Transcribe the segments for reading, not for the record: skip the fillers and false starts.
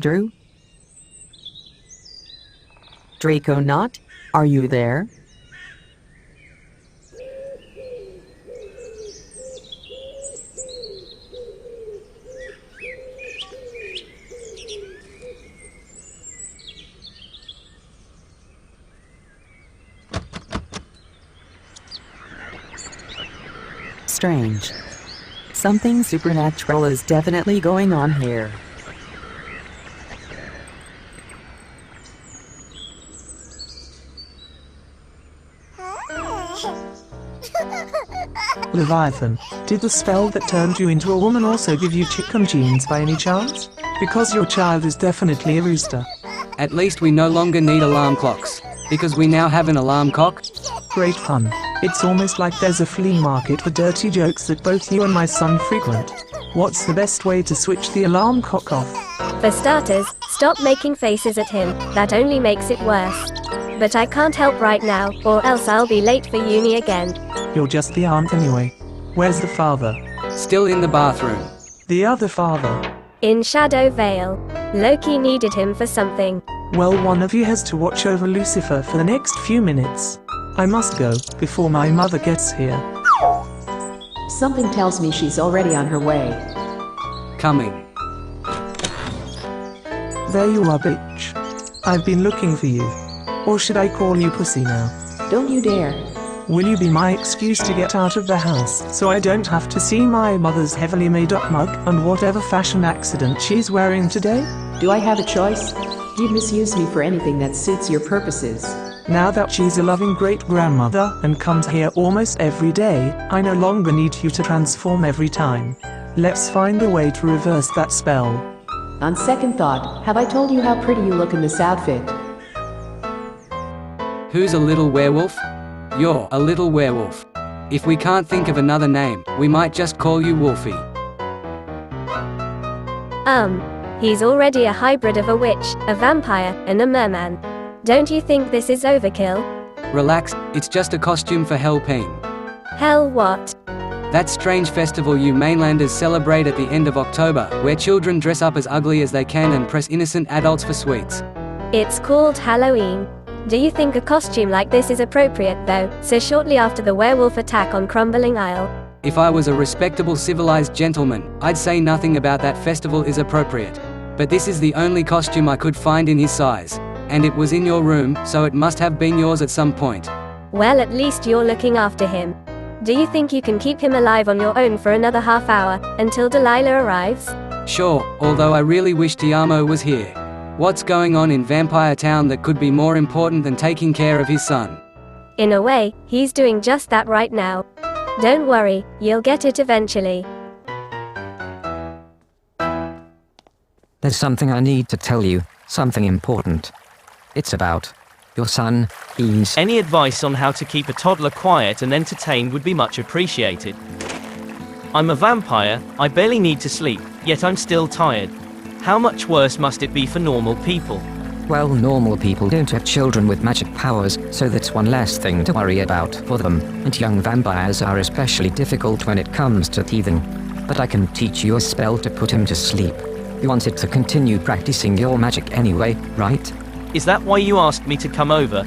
Drew? Draconaut, are you there? Strange. Something supernatural is definitely going on here. Leviathan, did the spell that turned you into a woman also give you chicken genes by any chance? Because your child is definitely a rooster. At least we no longer need alarm clocks, because we now have an alarm cock. Great fun. It's almost like there's a flea market for dirty jokes that both you and my son frequent. What's the best way to switch the alarm cock off? For starters, stop making faces at him, that only makes it worse. But I can't help right now, or else I'll be late for uni again. You're just the aunt anyway. Where's the father? Still in the bathroom. The other father? In Shadow Vale. Loki needed him for something. Well, one of you has to watch over Lucifer for the next few minutes. I must go, before my mother gets here. Something tells me she's already on her way. Coming. There you are, bitch. I've been looking for you. Or should I call you pussy now? Don't you dare. Will you be my excuse to get out of the house, so I don't have to see my mother's heavily made-up mug and whatever fashion accident she's wearing today? Do I have a choice? You misuse me for anything that suits your purposes. Now that she's a loving great-grandmother and comes here almost every day, I no longer need you to transform every time. Let's find a way to reverse that spell. On second thought, have I told you how pretty you look in this outfit? Who's a little werewolf? You're a little werewolf. If we can't think of another name, we might just call you Wolfie. He's already a hybrid of a witch, a vampire, and a merman. Don't you think this is overkill? Relax, it's just a costume for Hellpeen. Hell what? That strange festival you mainlanders celebrate at the end of October, where children dress up as ugly as they can and press innocent adults for sweets. It's called Halloween. Do you think a costume like this is appropriate though, so shortly after the werewolf attack on Crumbling Isle? If I was a respectable civilized gentleman, I'd say nothing about that festival is appropriate. But this is the only costume I could find in his size. And it was in your room, so it must have been yours at some point. Well, at least you're looking after him. Do you think you can keep him alive on your own for another half hour, until Delilah arrives? Sure, although I really wish Tiamo was here. What's going on in Vampire Town that could be more important than taking care of his son? In a way, he's doing just that right now. Don't worry, you'll get it eventually. There's something I need to tell you, something important. It's about your son. He's... Any advice on how to keep a toddler quiet and entertained would be much appreciated. I'm a vampire, I barely need to sleep, yet I'm still tired. How much worse must it be for normal people? Well, normal people don't have children with magic powers, so that's one less thing to worry about for them, and young vampires are especially difficult when it comes to teething. But I can teach you a spell to put him to sleep. You wanted to continue practicing your magic anyway, right? Is that why you asked me to come over?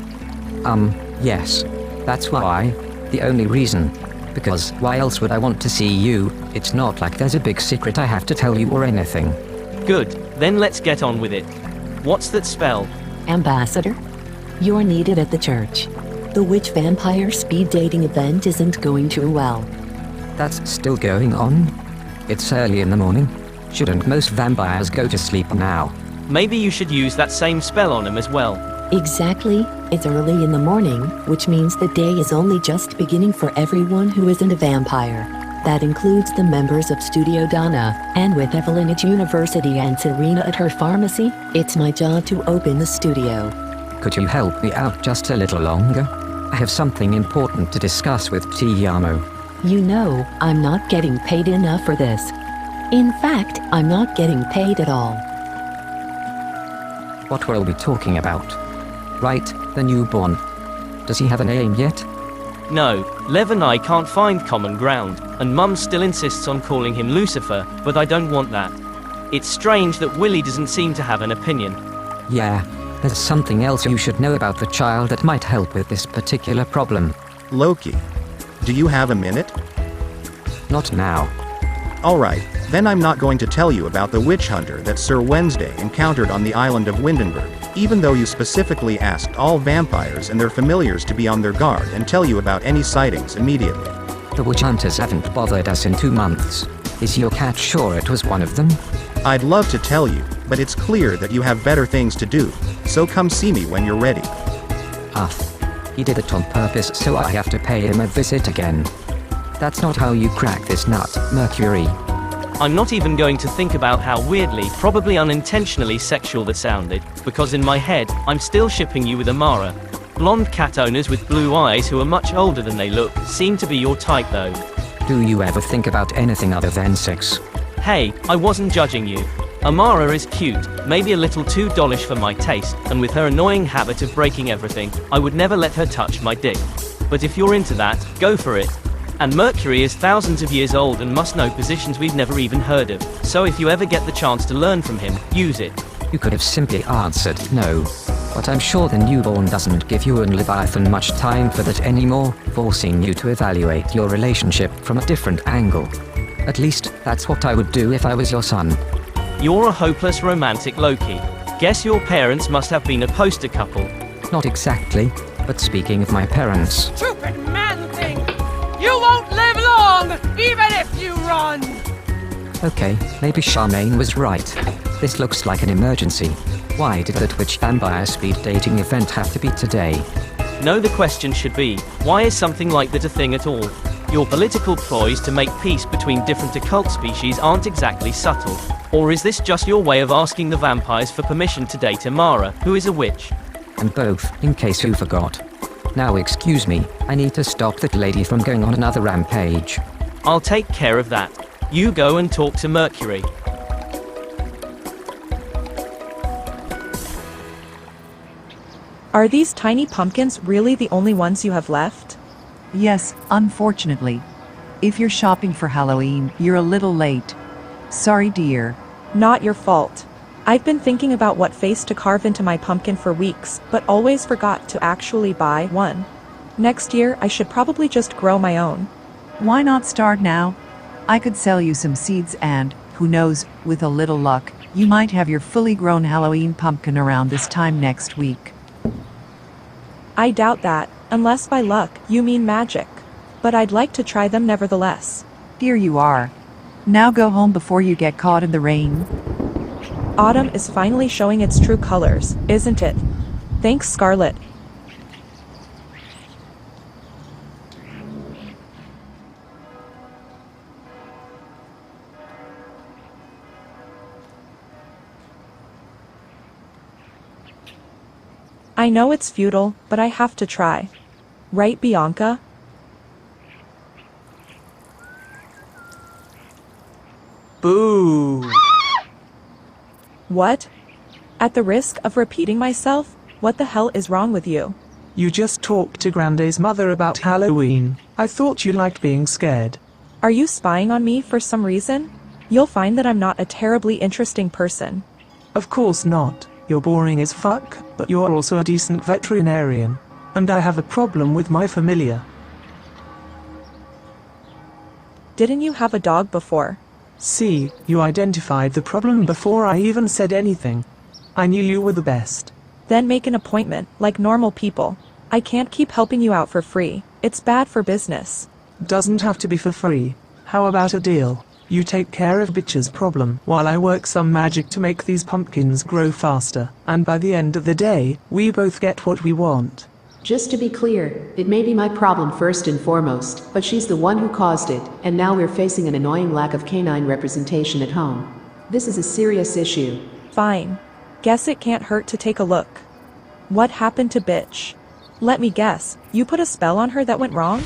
Yes. That's why. The only reason. Because why else would I want to see you? It's not like there's a big secret I have to tell you or anything. Good, then let's get on with it. What's that spell? Ambassador, you're needed at the church. The witch vampire speed dating event isn't going too well. That's still going on? It's early in the morning. Shouldn't most vampires go to sleep now? Maybe you should use that same spell on him as well. Exactly. It's early in the morning, which means the day is only just beginning for everyone who isn't a vampire. That includes the members of Studio Donna, and with Evelyn at university and Serena at her pharmacy, it's my job to open the studio. Could you help me out just a little longer? I have something important to discuss with Tiamo. You know, I'm not getting paid enough for this. In fact, I'm not getting paid at all. What were we talking about? Right, the newborn. Does he have a name yet? No, Lev and I can't find common ground, and Mum still insists on calling him Lucifer, but I don't want that. It's strange that Willie doesn't seem to have an opinion. Yeah, there's something else you should know about the child that might help with this particular problem. Loki, do you have a minute? Not now. Alright, then I'm not going to tell you about the witch hunter that Sir Wednesday encountered on the island of Windenburg, even though you specifically asked all vampires and their familiars to be on their guard and tell you about any sightings immediately. The witch hunters haven't bothered us in 2 months. Is your cat sure it was one of them? I'd love to tell you, but it's clear that you have better things to do, so come see me when you're ready. He did it on purpose, so I have to pay him a visit again. That's not how you crack this nut, Mercury. I'm not even going to think about how weirdly, probably unintentionally sexual that sounded, because in my head, I'm still shipping you with Amara. Blonde cat owners with blue eyes who are much older than they look, seem to be your type though. Do you ever think about anything other than sex? Hey, I wasn't judging you. Amara is cute, maybe a little too dollish for my taste, and with her annoying habit of breaking everything, I would never let her touch my dick. But if you're into that, go for it. And Mercury is thousands of years old and must know positions we've never even heard of, so if you ever get the chance to learn from him, use it. You could have simply answered no. But I'm sure the newborn doesn't give you and Leviathan much time for that anymore, forcing you to evaluate your relationship from a different angle. At least, that's what I would do if I was your son. You're a hopeless romantic Loki. Guess your parents must have been a poster couple. Not exactly, but speaking of my parents... Stupid man thing! You won't live long, even if you run! Okay, maybe Charmaine was right. This looks like an emergency. Why did that witch vampire speed dating event have to be today? No, the question should be, why is something like that a thing at all? Your political ploys to make peace between different occult species aren't exactly subtle. Or is this just your way of asking the vampires for permission to date Amara, who is a witch? And both, in case you forgot. Now excuse me, I need to stop that lady from going on another rampage. I'll take care of that. You go and talk to Mercury. Are these tiny pumpkins really the only ones you have left? Yes, unfortunately. If you're shopping for Halloween, you're a little late. Sorry, dear. Not your fault. I've been thinking about what face to carve into my pumpkin for weeks, but always forgot to actually buy one. Next year, I should probably just grow my own. Why not start now? I could sell you some seeds and, who knows, with a little luck, you might have your fully grown Halloween pumpkin around this time next week. I doubt that, unless by luck, you mean magic. But I'd like to try them nevertheless. Here you are. Now go home before you get caught in the rain. Autumn is finally showing its true colors, isn't it? Thanks, Scarlet. I know it's futile, but I have to try. Right, Bianca? Boo! What? At the risk of repeating myself, what the hell is wrong with you? You just talked to Grande's mother about Halloween. I thought you liked being scared. Are you spying on me for some reason? You'll find that I'm not a terribly interesting person. Of course not. You're boring as fuck, but you're also a decent veterinarian. And I have a problem with my familiar. Didn't you have a dog before? See, you identified the problem before I even said anything. I knew you were the best. Then make an appointment, like normal people. I can't keep helping you out for free. It's bad for business. Doesn't have to be for free. How about a deal? You take care of bitch's problem while I work some magic to make these pumpkins grow faster, and by the end of the day, we both get what we want. Just to be clear, it may be my problem first and foremost, but she's the one who caused it, and now we're facing an annoying lack of canine representation at home. This is a serious issue. Fine. Guess it can't hurt to take a look. What happened to bitch? Let me guess, you put a spell on her that went wrong?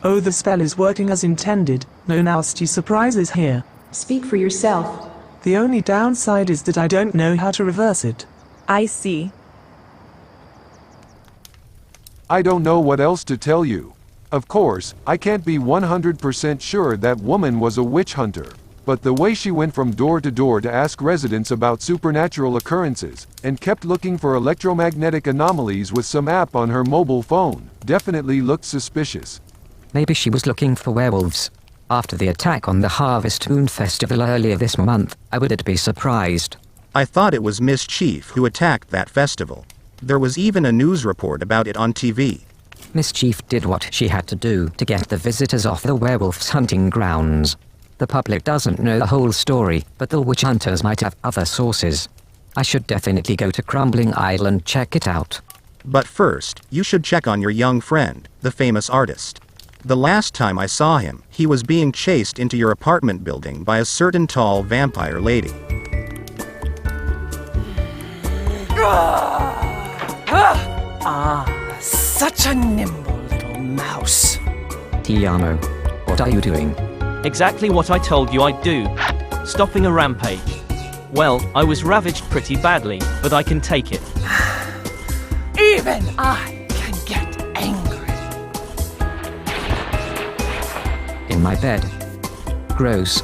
Oh, the spell is working as intended. No nasty surprises here. Speak for yourself. The only downside is that I don't know how to reverse it. I see. I don't know what else to tell you. Of course, I can't be 100% sure that woman was a witch hunter. But the way she went from door to door to ask residents about supernatural occurrences, and kept looking for electromagnetic anomalies with some app on her mobile phone, definitely looked suspicious. Maybe she was looking for werewolves. After the attack on the Harvest Moon Festival earlier this month, I wouldn't be surprised. I thought it was Mischief who attacked that festival. There was even a news report about it on TV. Mischief did what she had to do to get the visitors off the werewolf's hunting grounds. The public doesn't know the whole story, but the witch hunters might have other sources. I should definitely go to Crumbling Isle and check it out. But first, you should check on your young friend, the famous artist. The last time I saw him, he was being chased into your apartment building by a certain tall vampire lady. Such a nimble little mouse. Tiamo, what are you doing? Exactly what I told you I'd do. Stopping a rampage. Well, I was ravaged pretty badly, but I can take it. Even I can get angry. In my bed. Gross.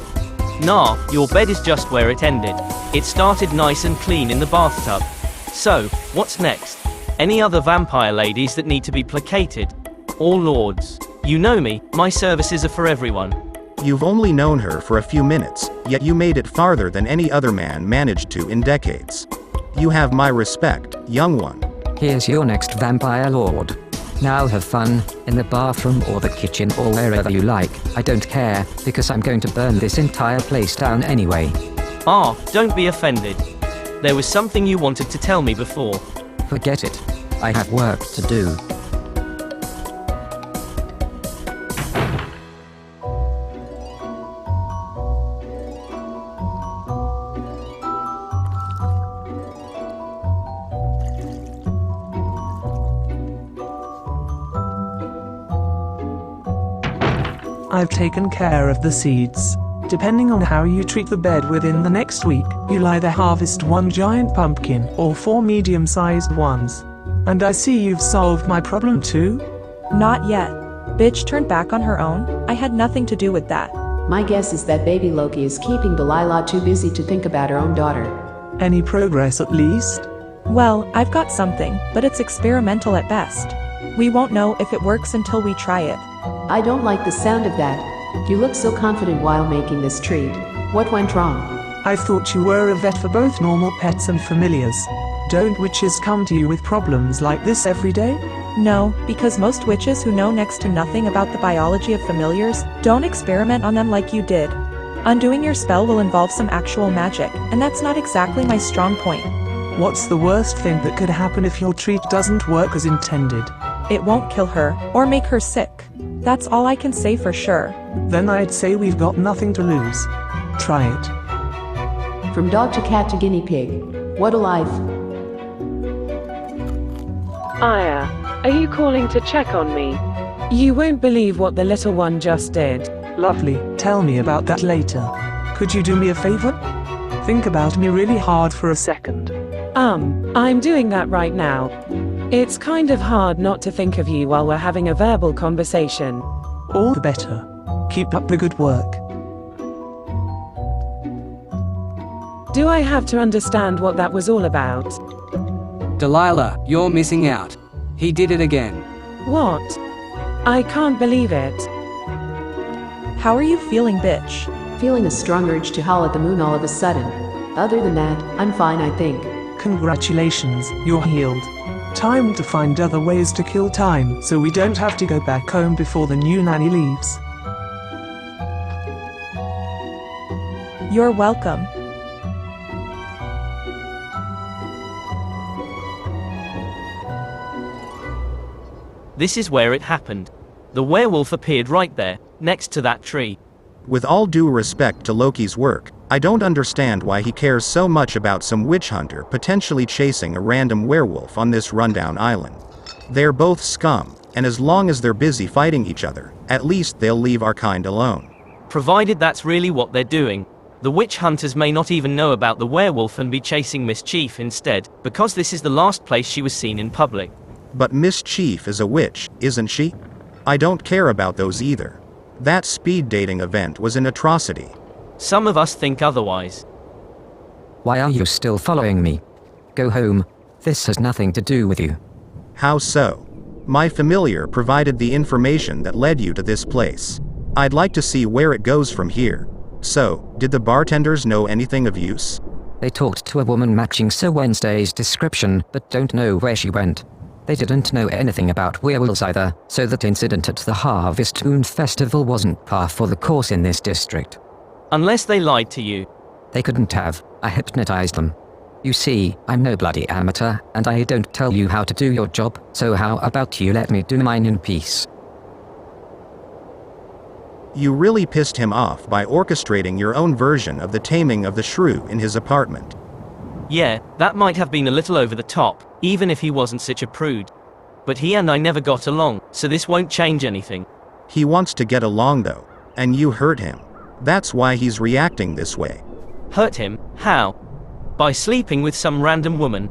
Nah, your bed is just where it ended. It started nice and clean in the bathtub. So, what's next? Any other vampire ladies that need to be placated? Or lords? You know me, my services are for everyone. You've only known her for a few minutes, yet you made it farther than any other man managed to in decades. You have my respect, young one. Here's your next vampire lord. Now have fun, in the bathroom or the kitchen or wherever you like. I don't care, because I'm going to burn this entire place down anyway. Ah, don't be offended. There was something you wanted to tell me before. Forget it. I have work to do. I've taken care of the seeds. Depending on how you treat the bed within the next week, you'll either harvest 1 giant pumpkin or 4 medium-sized ones. And I see you've solved my problem too? Not yet. Bitch turned back on her own. I had nothing to do with that. My guess is that baby Loki is keeping Delilah too busy to think about her own daughter. Any progress at least? Well, I've got something, but it's experimental at best. We won't know if it works until we try it. I don't like the sound of that. You look so confident while making this treat. What went wrong? I thought you were a vet for both normal pets and familiars. Don't witches come to you with problems like this every day? No, because most witches who know next to nothing about the biology of familiars don't experiment on them like you did. Undoing your spell will involve some actual magic, and that's not exactly my strong point. What's the worst thing that could happen if your treat doesn't work as intended? It won't kill her, or make her sick. That's all I can say for sure. Then I'd say we've got nothing to lose. Try it. From dog to cat to guinea pig. What a life. Aya, are you calling to check on me? You won't believe what the little one just did. Lovely, tell me about that later. Could you do me a favor? Think about me really hard for a second. I'm doing that right now. It's kind of hard not to think of you while we're having a verbal conversation. All the better. Keep up the good work. Do I have to understand what that was all about? Delilah, you're missing out. He did it again. What? I can't believe it. How are you feeling, bitch? Feeling a strong urge to howl at the moon all of a sudden. Other than that, I'm fine, I think. Congratulations, you're healed. Time to find other ways to kill time, so we don't have to go back home before the new nanny leaves. You're welcome. This is where it happened. The werewolf appeared right there, next to that tree. With all due respect to Loki's work, I don't understand why he cares so much about some witch hunter potentially chasing a random werewolf on this rundown island. They're both scum, and as long as they're busy fighting each other, at least they'll leave our kind alone. Provided that's really what they're doing. The witch hunters may not even know about the werewolf and be chasing Mischief instead, because this is the last place she was seen in public. But Mischief is a witch, isn't she? I don't care about those either. That speed dating event was an atrocity. Some of us think otherwise. Why are you still following me? Go home. This has nothing to do with you. How so? My familiar provided the information that led you to this place. I'd like to see where it goes from here. So, did the bartenders know anything of use? They talked to a woman matching Sir Wednesday's description, but don't know where she went. They didn't know anything about werewolves either, so that incident at the Harvest Moon Festival wasn't par for the course in this district. Unless they lied to you. They couldn't have. I hypnotized them. You see, I'm no bloody amateur, and I don't tell you how to do your job, so how about you let me do mine in peace? You really pissed him off by orchestrating your own version of the taming of the shrew in his apartment. Yeah, that might have been a little over the top, even if he wasn't such a prude. But he and I never got along, so this won't change anything. He wants to get along though, and you hurt him. That's why he's reacting this way. Hurt him? How? By sleeping with some random woman?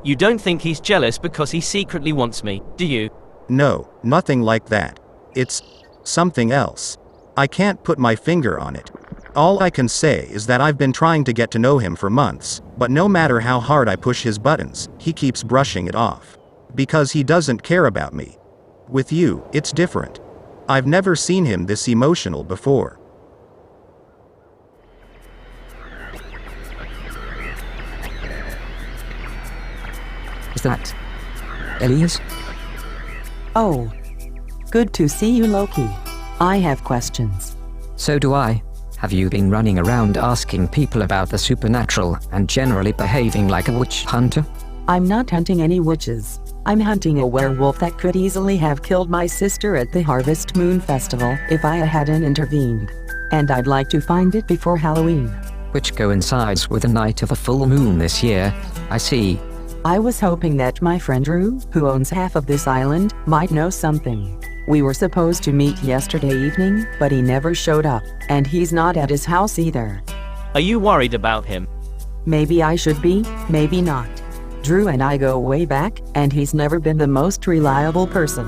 You don't think he's jealous because he secretly wants me, do you? No, nothing like that. It's something else. I can't put my finger on it. All I can say is that I've been trying to get to know him for months, but no matter how hard I push his buttons, he keeps brushing it off. Because he doesn't care about me. With you, it's different. I've never seen him this emotional before. Is that Elias? Oh. Good to see you, Loki. I have questions. So do I. Have you been running around asking people about the supernatural and generally behaving like a witch hunter? I'm not hunting any witches. I'm hunting a werewolf that could easily have killed my sister at the Harvest Moon Festival if I hadn't intervened. And I'd like to find it before Halloween. Which coincides with the night of a full moon this year. I see. I was hoping that my friend Drew, who owns half of this island, might know something. We were supposed to meet yesterday evening, but he never showed up, and he's not at his house either. Are you worried about him? Maybe I should be, maybe not. Drew and I go way back, and he's never been the most reliable person.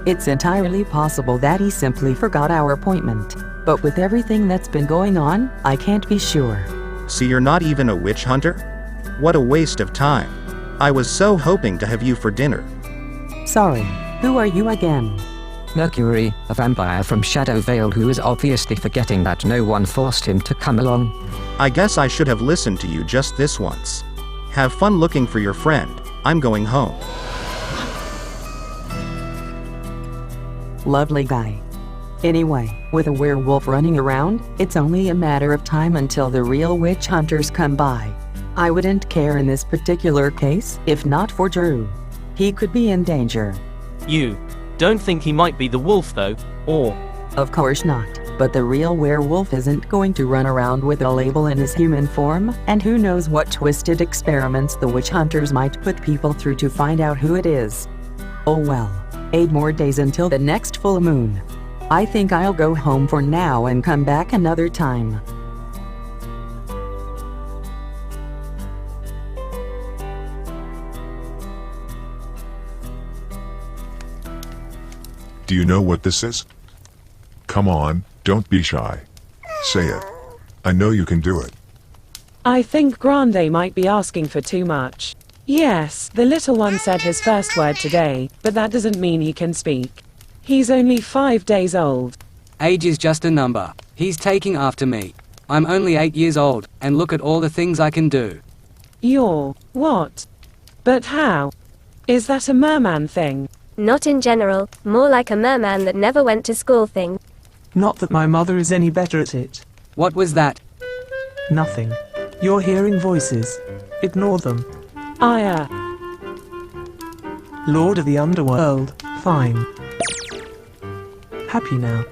It's entirely possible that he simply forgot our appointment. But with everything that's been going on, I can't be sure. So you're not even a witch hunter? What a waste of time. I was so hoping to have you for dinner. Sorry, who are you again? Mercury, a vampire from Shadow Vale who is obviously forgetting that no one forced him to come along. I guess I should have listened to you just this once. Have fun looking for your friend. I'm going home. Lovely guy. Anyway, with a werewolf running around, it's only a matter of time until the real witch hunters come by. I wouldn't care in this particular case if not for Drew. He could be in danger. You don't think he might be the wolf though, or? Of course not, but the real werewolf isn't going to run around with a label in his human form, and who knows what twisted experiments the witch hunters might put people through to find out who it is. Oh well, 8 more days until the next full moon. I think I'll go home for now and come back another time. Do you know what this is? Come on, don't be shy. Say it. I know you can do it. I think Grande might be asking for too much. Yes, the little one said his first word today, but that doesn't mean he can speak. He's only 5 days old. Age is just a number. He's taking after me. I'm only 8 years old, and look at all the things I can do. You're what? But how? Is that a merman thing? Not in general, more like a merman that never went to school thing. Not that my mother is any better at it. What was that? Nothing. You're hearing voices. Ignore them. Lord of the Underworld. Fine. Happy now.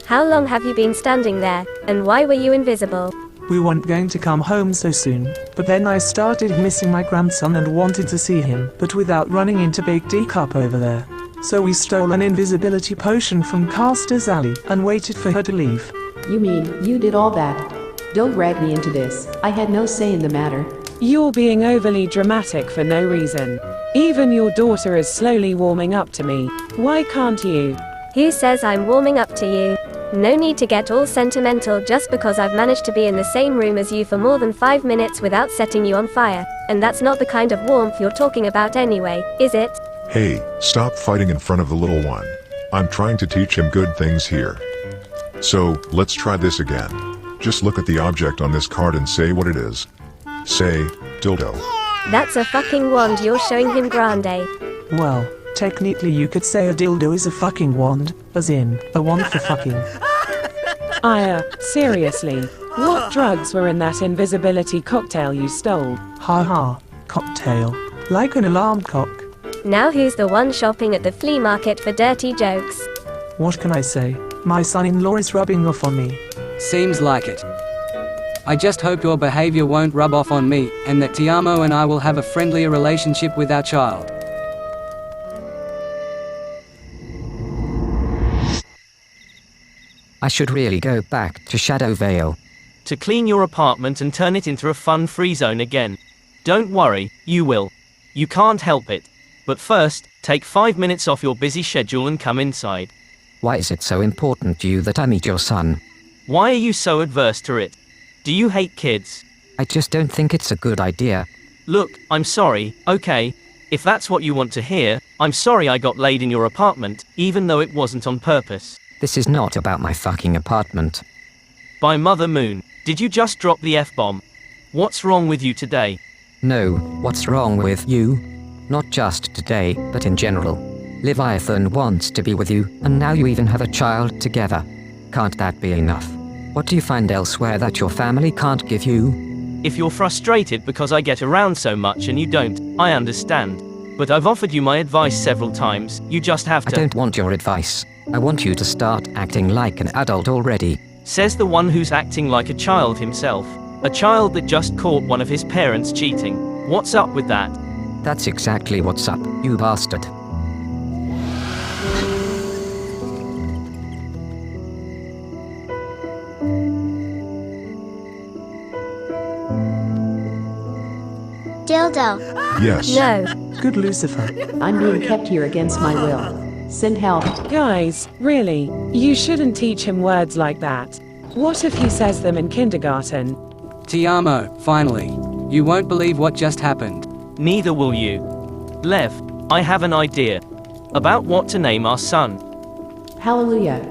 How long have you been standing there, and why were you invisible? We weren't going to come home so soon, but then I started missing my grandson and wanted to see him, but without running into Big D Cup over there. So we stole an invisibility potion from Caster's Alley and waited for her to leave. You mean, you did all that? Don't drag me into this. I had no say in the matter. You're being overly dramatic for no reason. Even your daughter is slowly warming up to me. Why can't you? Who says I'm warming up to you? No need to get all sentimental just because I've managed to be in the same room as you for more than 5 minutes without setting you on fire, and that's not the kind of warmth you're talking about anyway, is it? Hey, stop fighting in front of the little one. I'm trying to teach him good things here. So, let's try this again. Just look at the object on this card and say what it is. Say, dildo. That's a fucking wand you're showing him, Grande. Well, technically you could say a dildo is a fucking wand, as in, a wand for fucking. Seriously. What drugs were in that invisibility cocktail you stole? Ha ha, cocktail. Like an alarm clock. Now who's the one shopping at the flea market for dirty jokes? What can I say? My son-in-law is rubbing off on me. Seems like it. I just hope your behavior won't rub off on me, and that Tiamo and I will have a friendlier relationship with our child. I should really go back to Shadow Vale. To clean your apartment and turn it into a fun free zone again. Don't worry, you will. You can't help it. But first, take 5 minutes off your busy schedule and come inside. Why is it so important to you that I meet your son? Why are you so adverse to it? Do you hate kids? I just don't think it's a good idea. Look, I'm sorry, okay. If that's what you want to hear, I'm sorry I got laid in your apartment, even though it wasn't on purpose. This is not about my fucking apartment. By Mother Moon, did you just drop the F-bomb? What's wrong with you today? No, what's wrong with you? Not just today, but in general. Leviathan wants to be with you, and now you even have a child together. Can't that be enough? What do you find elsewhere that your family can't give you? If you're frustrated because I get around so much and you don't, I understand. But I've offered you my advice several times, you just have to— I don't want your advice. I want you to start acting like an adult already. Says the one who's acting like a child himself. A child that just caught one of his parents cheating. What's up with that? That's exactly what's up, you bastard. Dildo. Yes. No. Good Lucifer. I'm being kept here against my will. Send help. Guys, really, you shouldn't teach him words like that. What if he says them in kindergarten? Tiamo, finally. You won't believe what just happened. Neither will you. Lev, I have an idea. About what to name our son. Hallelujah.